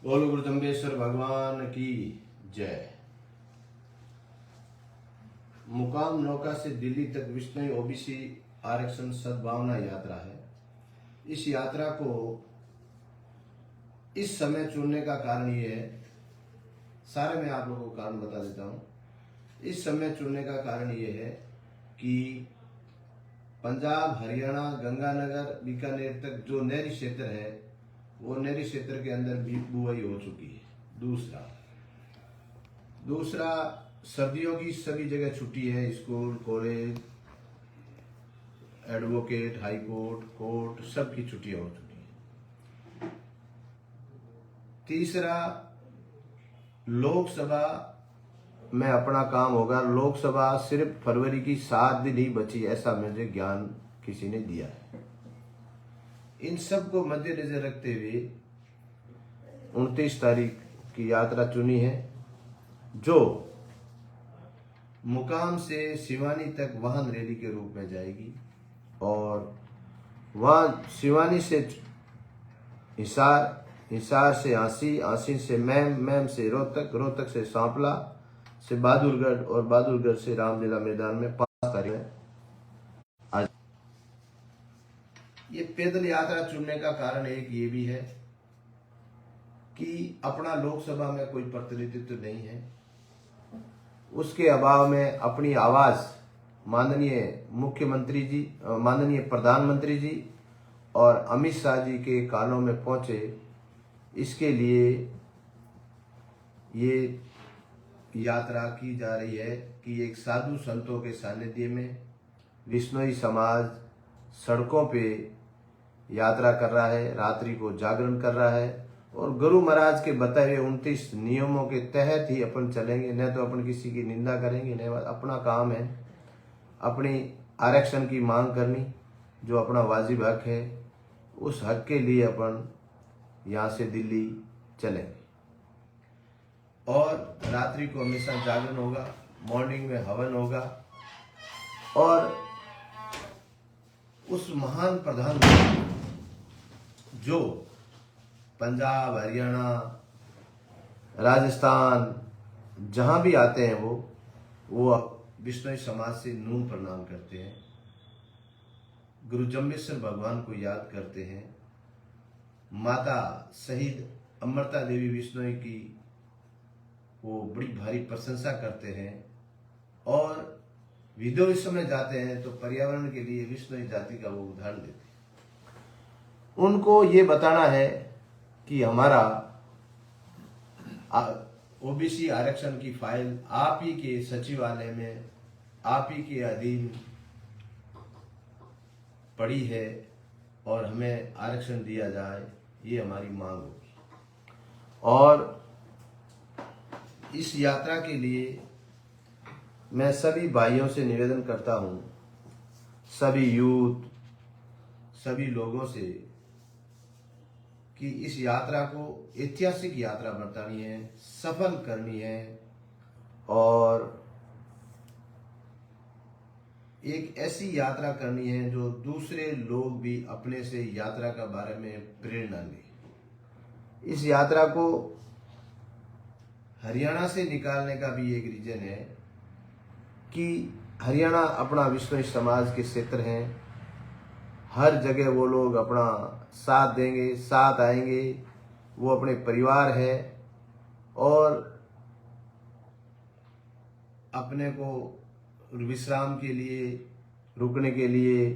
बोलो गुरु जम्बेश्वर भगवान की जय। मुकाम नौका से दिल्ली तक विश्नोई ओबीसी आरक्षण सद्भावना यात्रा है। इस यात्रा को इस समय चुनने का कारण ये है, सारे मैं आप लोगों को कारण बता देता हूँ। इस समय चुनने का कारण ये है कि पंजाब, हरियाणा, गंगानगर, बीकानेर तक जो नहरी क्षेत्र है वो नहरी क्षेत्र के अंदर भी बुआई हो चुकी है। दूसरा सर्दियों की सभी जगह छुट्टी है, school, college, advocate, high court, court सबकी छुट्टियां हो चुकी है। तीसरा, लोकसभा में अपना काम होगा। लोकसभा सिर्फ फरवरी की 7 दिन ही बची, ऐसा मुझे ज्ञान किसी ने दिया है। इन सब को मद्देनजर रखते हुए 29 तारीख की यात्रा चुनी है, जो मुकाम से सिवानी तक वाहन रैली के रूप में जाएगी और वहां सिवानी से हिसार, हिसार से आसी, आसी से मैम से रोहतक, रोहतक से सांपला से बहादुरगढ़ और बहादुरगढ़ से रामलीला मैदान में 5 तारीख है। आज ये पैदल यात्रा चुनने का कारण एक ये भी है कि अपना लोकसभा में कोई प्रतिनिधित्व नहीं है, उसके अभाव में अपनी आवाज माननीय मुख्यमंत्री जी, माननीय प्रधानमंत्री जी और अमित शाह जी के कानों में पहुंचे, इसके लिए ये यात्रा की जा रही है कि एक साधु संतों के सानिध्य में विश्नोई समाज सड़कों पे यात्रा कर रहा है, रात्रि को जागरण कर रहा है और गुरु महाराज के बताए हुए 29 नियमों के तहत ही अपन चलेंगे। न तो अपन किसी की निंदा करेंगे, न अपना काम है अपनी आरक्षण की मांग करनी, जो अपना वाजिब हक है, उस हक के लिए अपन यहाँ से दिल्ली चलेंगे। और रात्रि को हमेशा जागरण होगा, मॉर्निंग में हवन होगा और उस महान प्रधानमंत्री जो पंजाब, हरियाणा, राजस्थान जहां भी आते हैं वो विश्नोई समाज से नून प्रणाम करते हैं, गुरु जम्बेश्वर भगवान को याद करते हैं, माता शहीद अमृता देवी विश्नोई की वो बड़ी भारी प्रशंसा करते हैं और विदेशों में जाते हैं तो पर्यावरण के लिए विश्नोई जाति का वो उदाहरण देते हैं। उनको ये बताना है कि हमारा ओबीसी आरक्षण की फाइल आप ही के सचिवालय में, आप ही के अधीन पड़ी है और हमें आरक्षण दिया जाए, ये हमारी मांग होगी। और इस यात्रा के लिए मैं सभी भाइयों से निवेदन करता हूं, सभी यूथ, सभी लोगों से, कि इस यात्रा को ऐतिहासिक यात्रा बतानी है, सफल करनी है और एक ऐसी यात्रा करनी है जो दूसरे लोग भी अपने से यात्रा का बारे में प्रेरणा लें। इस यात्रा को हरियाणा से निकालने का भी एक रीजन है कि हरियाणा अपना विश्नोई समाज के क्षेत्र हैं, हर जगह वो लोग अपना साथ देंगे, साथ आएंगे, वो अपने परिवार है और अपने को विश्राम के लिए, रुकने के लिए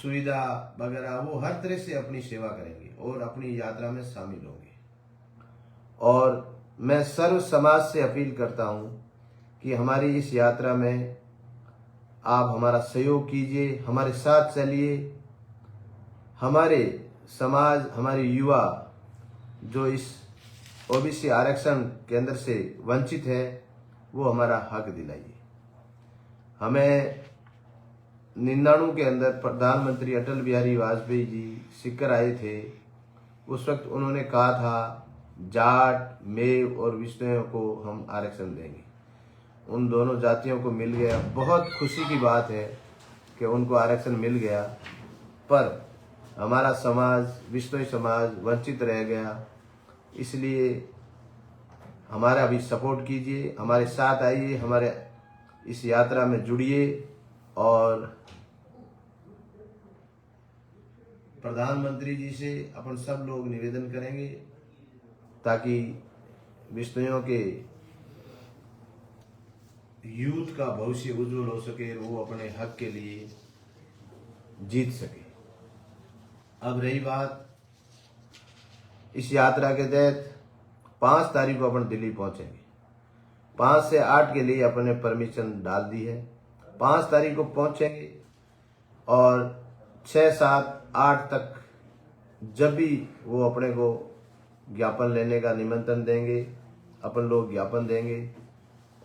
सुविधा वगैरह वो हर तरह से अपनी सेवा करेंगे और अपनी यात्रा में शामिल होंगे। और मैं सर्व समाज से अपील करता हूं कि हमारी इस यात्रा में आप हमारा सहयोग कीजिए, हमारे साथ चलिए। हमारे समाज, हमारे युवा जो इस ओबीसी आरक्षण के अंदर से वंचित है, वो हमारा हक दिलाइए। हमें 99 के अंदर प्रधानमंत्री अटल बिहारी वाजपेयी जी सिक्कर आए थे, उस वक्त उन्होंने कहा था जाट, मेव और विश्नोइयों को हम आरक्षण देंगे। उन दोनों जातियों को मिल गया, बहुत खुशी की बात है कि उनको आरक्षण मिल गया, पर हमारा समाज, विश्नोई समाज वंचित रह गया इसलिए हमारा भी सपोर्ट कीजिए, हमारे साथ आइए, हमारे इस यात्रा में जुड़िए और प्रधानमंत्री जी से अपन सब लोग निवेदन करेंगे ताकि बिश्नोइयों के यूथ का भविष्य उज्जवल हो सके, वो अपने हक के लिए जीत सके। अब रही बात इस यात्रा के तहत 5 तारीख को अपन दिल्ली पहुंचेंगे। 5 से 8 के लिए अपने परमिशन डाल दी है। 5 तारीख को पहुंचेंगे और 6, 7, 8 तक जब भी वो अपने को ज्ञापन लेने का निमंत्रण देंगे, अपन लोग ज्ञापन देंगे।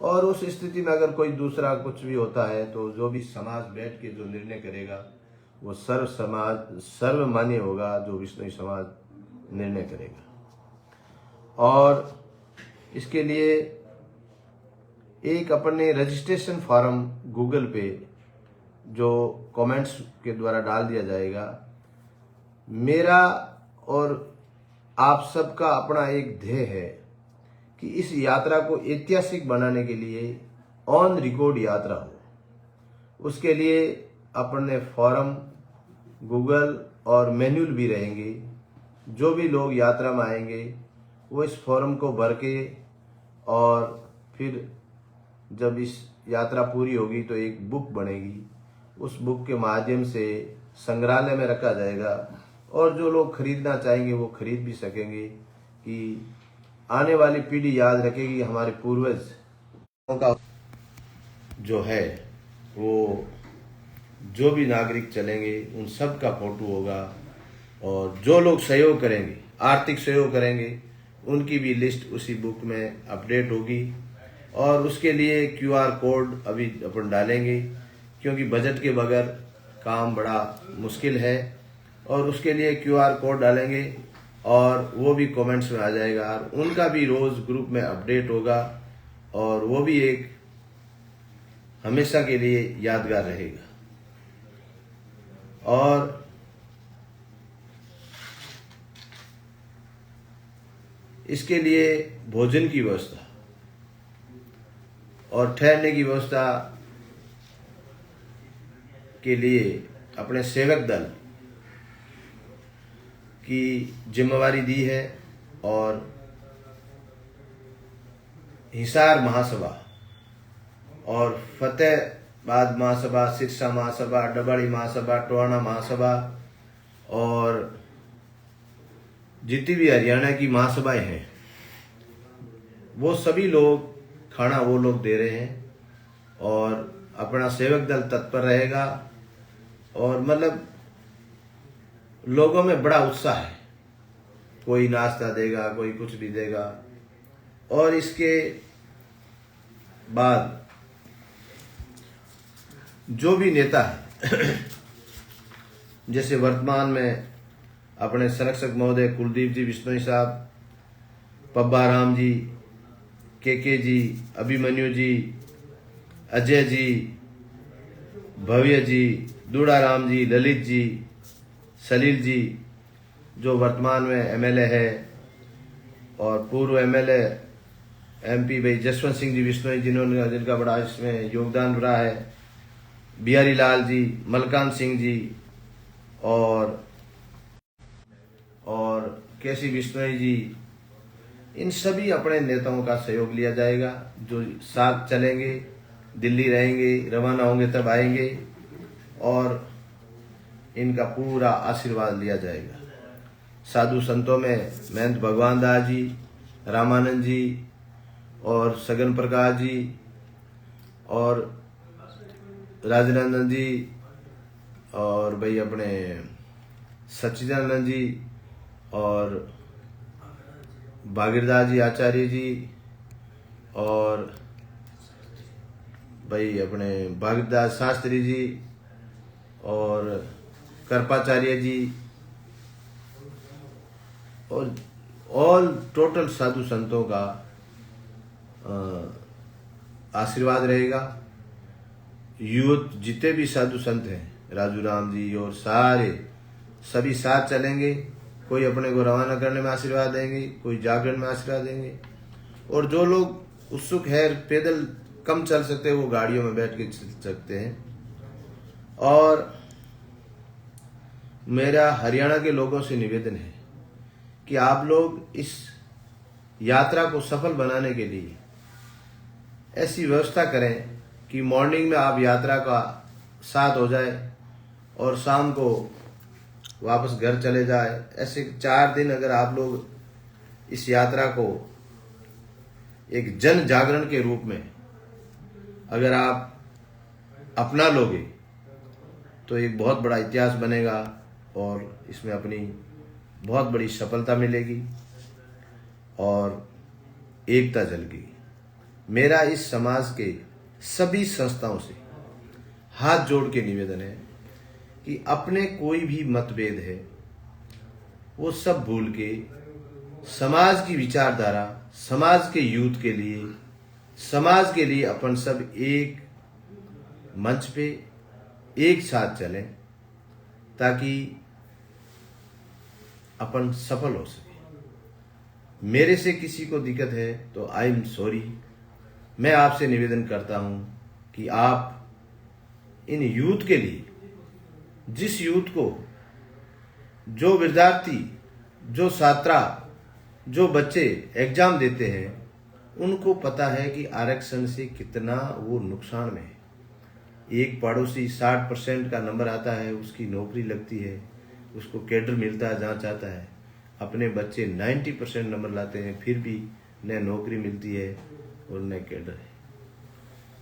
और उस स्थिति में अगर कोई दूसरा कुछ भी होता है तो जो भी समाज बैठ के जो निर्णय करेगा वो सर्वमान्य होगा, जो बिश्नोई समाज निर्णय करेगा। और इसके लिए एक अपने रजिस्ट्रेशन फॉर्म गूगल पे जो कमेंट्स के द्वारा डाल दिया जाएगा। मेरा और आप सबका अपना एक ध्येय है कि इस यात्रा को ऐतिहासिक बनाने के लिए ऑन रिकॉर्ड यात्रा हो। उसके लिए अपने फॉर्म गूगल और मैनुअल भी रहेंगे। जो भी लोग यात्रा में आएंगे वो इस फॉर्म को भर के और फिर जब इस यात्रा पूरी होगी तो एक बुक बनेगी। उस बुक के माध्यम से संग्रहालय में रखा जाएगा और जो लोग खरीदना चाहेंगे वो खरीद भी सकेंगे कि आने वाली पीढ़ी याद रखेगी हमारे पूर्वज का जो है वो जो भी नागरिक चलेंगे उन सब का फोटो होगा। और जो लोग सहयोग करेंगे, आर्थिक सहयोग करेंगे, उनकी भी लिस्ट उसी बुक में अपडेट होगी। और उसके लिए QR कोड अभी अपन डालेंगे क्योंकि बजट के बगैर काम बड़ा मुश्किल है। और उसके लिए QR कोड डालेंगे और वो भी कमेंट्स में आ जाएगा और उनका भी रोज ग्रुप में अपडेट होगा और वो भी एक हमेशा के लिए यादगार रहेगा। और इसके लिए भोजन की व्यवस्था और ठहरने की व्यवस्था के लिए अपने सेवक दल की जिम्मेवारी दी है। और हिसार महासभा और फतेहाबाद महासभा, सिरसा महासभा, डबाड़ी महासभा, टोहाना महासभा और जितनी भी हरियाणा की महासभाएं हैं वो सभी लोग खाना वो लोग दे रहे हैं और अपना सेवक दल तत्पर रहेगा। और मतलब लोगों में बड़ा उत्साह है, कोई नाश्ता देगा, कोई कुछ भी देगा। और इसके बाद जो भी नेता है जैसे वर्तमान में अपने संरक्षक महोदय कुलदीप जी बिश्नोई साहब, पब्बा राम जी, के जी, अभिमन्यु जी, अजय जी, भव्य जी, दूड़ाराम जी, ललित जी, सलील जी जो वर्तमान में MLA है, और पूर्व MLA MP भाई जसवंत सिंह जी बिश्नोई जिनका बड़ा इसमें योगदान रहा है, बिहारी लाल जी, मलकान सिंह जी और केसी बिश्नोई जी, इन सभी अपने नेताओं का सहयोग लिया जाएगा जो साथ चलेंगे, दिल्ली रहेंगे, रवाना होंगे तब आएंगे और इनका पूरा आशीर्वाद लिया जाएगा। साधु संतों में महंत भगवान दास जी, रामानंद जी और सगन प्रकाश जी और राजनानंद जी और भाई अपने सच्चिदानंद जी और भागीरदास जी आचार्य जी और भाई अपने भागीरदास शास्त्री जी और कृपाचार्य जी और ऑल टोटल साधु संतों का आशीर्वाद रहेगा। यूथ जितने भी साधु संत हैं, राजू राम जी और सारे सभी साथ चलेंगे कोई अपने को रवाना करने में आशीर्वाद देंगे, कोई जागरण में आशीर्वाद देंगे, और जो लोग उत्सुक है पैदल कम चल सकते हैं वो गाड़ियों में बैठ के चल सकते हैं। और मेरा हरियाणा के लोगों से निवेदन है कि आप लोग इस यात्रा को सफल बनाने के लिए ऐसी व्यवस्था करें कि मॉर्निंग में आप यात्रा का साथ हो जाए और शाम को वापस घर चले जाए। ऐसे 4 दिन अगर आप लोग इस यात्रा को एक जन जागरण के रूप में अगर आप अपना लोगे तो एक बहुत बड़ा इतिहास बनेगा और इसमें अपनी बहुत बड़ी सफलता मिलेगी और एकता झलकेगी। मेरा इस समाज के सभी संस्थाओं से हाथ जोड़ के निवेदन है कि अपने कोई भी मतभेद है वो सब भूल के समाज की विचारधारा, समाज के यूथ के लिए, समाज के लिए अपन सब एक मंच पे एक साथ चलें ताकि अपन सफल हो सके। मेरे से किसी को दिक्कत है तो आई एम सॉरी। मैं आपसे निवेदन करता हूं कि आप इन यूथ के लिए, जिस यूथ को, जो विद्यार्थी, जो छात्रा, जो बच्चे एग्जाम देते हैं, उनको पता है कि आरक्षण से कितना वो नुकसान में है। एक पड़ोसी 60% का नंबर आता है, उसकी नौकरी लगती है, उसको कैडर मिलता है जहाँ चाहता है। अपने बच्चे 90% नंबर लाते हैं, फिर भी न नौकरी मिलती है और न कैडर है।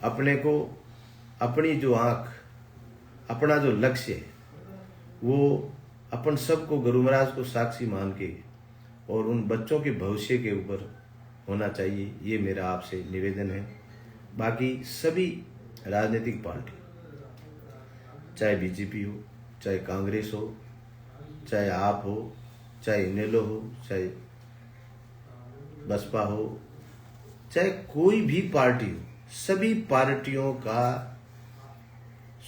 अपने को अपनी जो आँख, अपना जो लक्ष्य है वो अपन सबको गुरु महाराज को साक्षी मान के और उन बच्चों के भविष्य के ऊपर होना चाहिए। ये मेरा आपसे निवेदन है। बाकी सभी राजनीतिक पार्टी, चाहे बीजेपी हो, चाहे कांग्रेस हो, चाहे आप हो, चाहे इनेलो हो, चाहे बसपा हो, चाहे कोई भी पार्टी हो, सभी पार्टियों का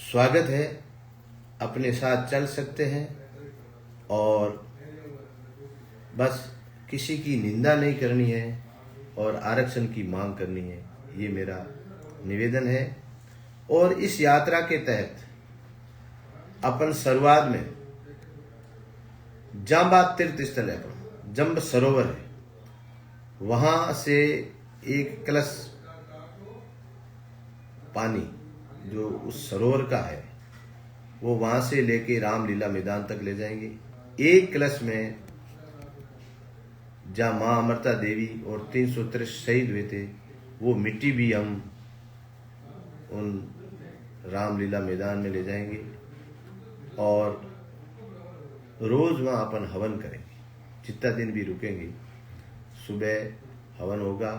स्वागत है। अपने साथ चल सकते हैं और बस किसी की निंदा नहीं करनी है और आरक्षण की मांग करनी है। ये मेरा निवेदन है। और इस यात्रा के तहत अपन शुरुआत में जांबाद तीर्थ स्थल है, जंब सरोवर है, वहां से एक कलश पानी जो उस सरोवर का है वो वहां से लेके रामलीला मैदान तक ले जाएंगे। एक कलश में जहाँ माँ अमृता देवी और 363 शहीद हुए थे वो मिट्टी भी हम उन रामलीला मैदान में ले जाएंगे और रोज वहाँ अपन हवन करेंगे। जितना दिन भी रुकेंगे सुबह हवन होगा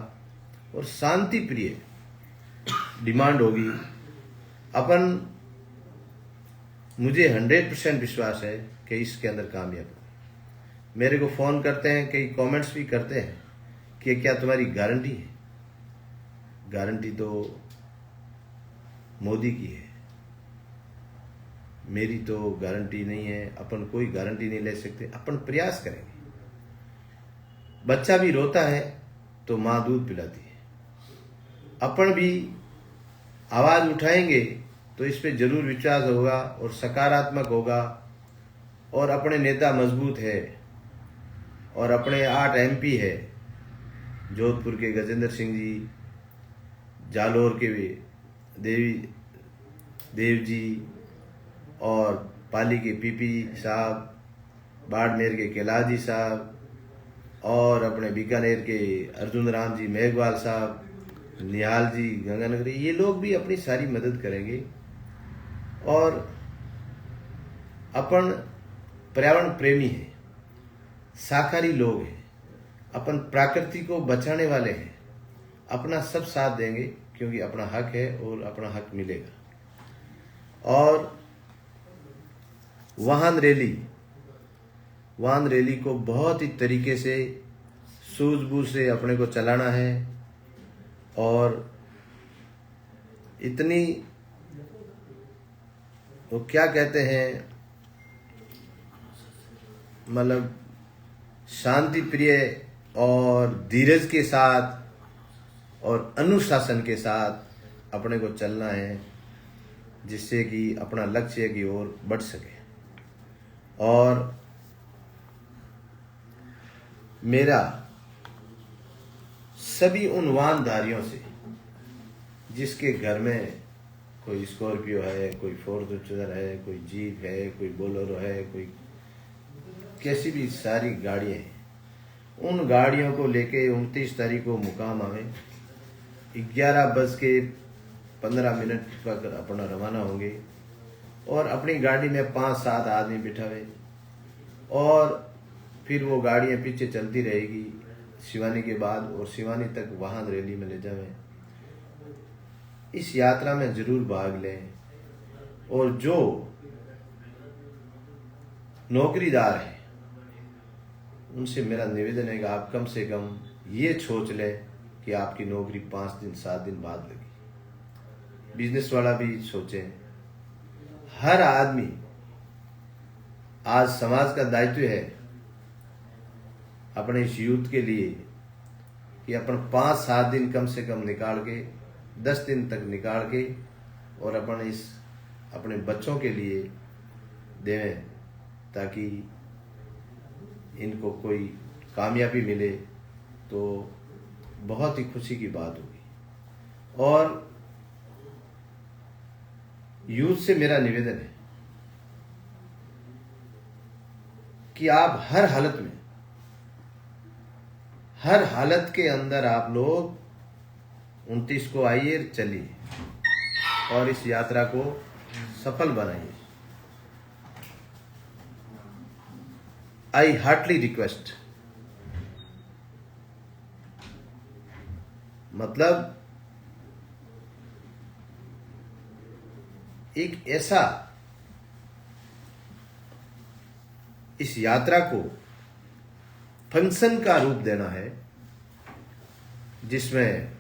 और शांति प्रिय डिमांड होगी। अपन, मुझे 100% विश्वास है कि इसके अंदर कामयाब हो। मेरे को फोन करते हैं, कई कमेंट्स भी करते हैं कि क्या तुम्हारी गारंटी है? गारंटी तो मोदी की है, मेरी तो गारंटी नहीं है। अपन कोई गारंटी नहीं ले सकते, अपन प्रयास करेंगे। बच्चा भी रोता है तो माँ दूध पिलाती है। अपन भी आवाज उठाएंगे तो इस पे जरूर विश्वास होगा और सकारात्मक होगा। और अपने नेता मजबूत है और अपने 8 MP है, जोधपुर के गजेंद्र सिंह जी, जालोर के देव जी और पाली के PP साहब, बाड़मेर के कैलाश जी साहब और अपने बीकानेर के अर्जुन राम जी मेघवाल साहब, निहाल जी गंगानगरी, ये लोग भी अपनी सारी मदद करेंगे। और अपन पर्यावरण प्रेमी है, शाकाहारी लोग हैं, अपन प्रकृति को बचाने वाले हैं। अपना सब साथ देंगे क्योंकि अपना हक है और अपना हक मिलेगा। और वाहन रैली को बहुत ही तरीके से सूझबूझ से अपने को चलाना है। और इतनी, वो क्या कहते हैं, मतलब शांति प्रिय और धीरज के साथ और अनुशासन के साथ अपने को चलना है, जिससे कि अपना लक्ष्य की ओर बढ़ सके। और मेरा सभी उन वाहनधारियों से जिसके घर में कोई स्कॉर्पियो है, कोई फॉर्च्यूनर है, कोई जीप है, कोई बोलेरो है, कोई कैसी भी सारी गाड़ियाँ हैं, उन गाड़ियों को लेके 29 तारीख को मुकाम हमें 11:15 पर अपना रवाना होंगे और अपनी गाड़ी में 5-7 आदमी बिठावे और फिर वो गाड़ियाँ पीछे चलती रहेगी शिवानी के बाद और शिवानी तक वाहन रैली में ले जावे। इस यात्रा में जरूर भाग लें और जो नौकरीदार है उनसे मेरा निवेदन है कि आप कम से कम ये सोच लें कि आपकी नौकरी 5 दिन 7 दिन बाद लगी। बिजनेस वाला भी सोचे। हर आदमी, आज समाज का दायित्व है अपने इस यूथ के लिए कि अपन 5-7 दिन कम से कम निकाल के, 10 दिन तक निकाल के और अपन इस अपने बच्चों के लिए दें, ताकि इनको कोई कामयाबी मिले तो बहुत ही खुशी की बात होगी। और यूथ से मेरा निवेदन है कि आप हर हालत के अंदर आप लोग 29 को आइए, चलिए और इस यात्रा को सफल बनाइए। आई हार्टली रिक्वेस्ट, मतलब एक ऐसा इस यात्रा को फंक्शन का रूप देना है जिसमें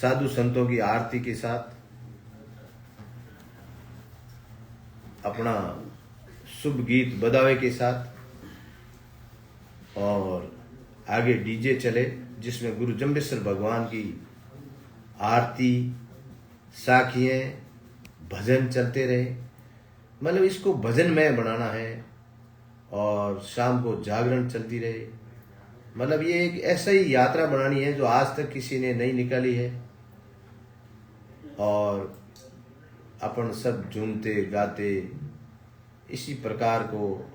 साधु संतों की आरती के साथ अपना शुभ गीत बधावे के साथ और आगे डीजे चले, जिसमें गुरु जम्बेश्वर भगवान की आरती, साखियाँ, भजन चलते रहे। मतलब इसको भजनमय बनाना है और शाम को जागरण चलती रहे। मतलब ये एक ऐसा ही यात्रा बनानी है जो आज तक किसी ने नहीं निकाली है और अपन सब झूमते गाते इसी प्रकार को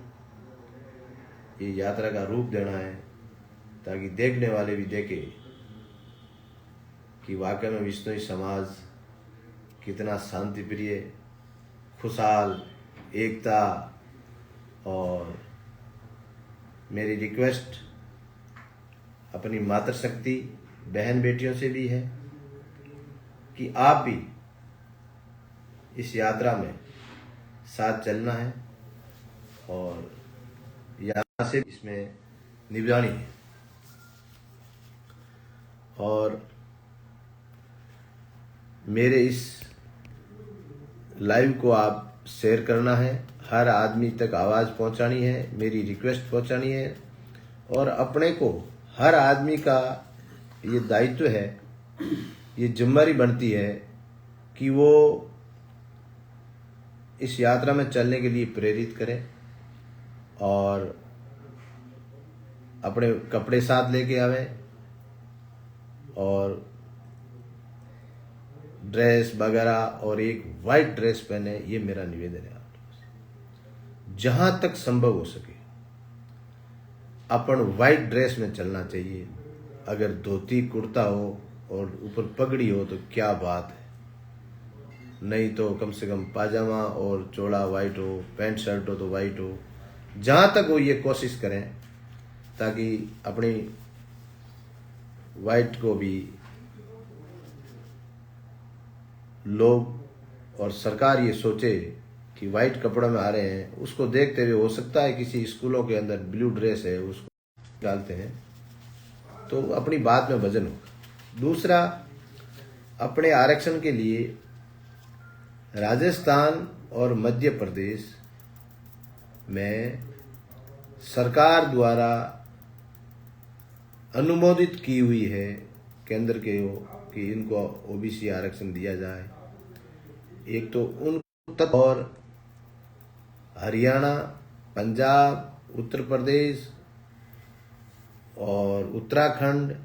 ये यात्रा का रूप देना है, ताकि देखने वाले भी देखे कि वाकई में विश्नोई समाज कितना शांति प्रिय, खुशहाल, एकता। और मेरी रिक्वेस्ट अपनी मातृशक्ति बहन बेटियों से भी है कि आप भी इस यात्रा में साथ चलना है और यहाँ से इसमें निभानी है। और मेरे इस लाइव को आप शेयर करना है, हर आदमी तक आवाज़ पहुंचानी है, मेरी रिक्वेस्ट पहुंचानी है। और अपने को हर आदमी का ये दायित्व है, ये जिम्मेदारी बनती है कि वो इस यात्रा में चलने के लिए प्रेरित करें और अपने कपड़े साथ लेके आवे और ड्रेस वगैरह और एक वाइट ड्रेस पहने। ये मेरा निवेदन है आप लोगों से। जहां तक संभव हो सके अपन वाइट ड्रेस में चलना चाहिए। अगर धोती कुर्ता हो और ऊपर पगड़ी हो तो क्या बात है, नहीं तो कम से कम पाजामा और चोला वाइट हो, पैंट शर्ट हो तो वाइट हो। जहां तक हो ये कोशिश करें ताकि अपनी वाइट को भी लोग और सरकार ये सोचे कि वाइट कपड़ा में आ रहे हैं, उसको देखते हुए हो सकता है किसी स्कूलों के अंदर ब्लू ड्रेस है उसको डालते हैं तो अपनी बात में वजन होगा। दूसरा, अपने आरक्षण के लिए राजस्थान और मध्य प्रदेश में सरकार द्वारा अनुमोदित की हुई है केंद्र के कि इनको ओबीसी आरक्षण दिया जाए। एक तो उन और हरियाणा, पंजाब, उत्तर प्रदेश और उत्तराखंड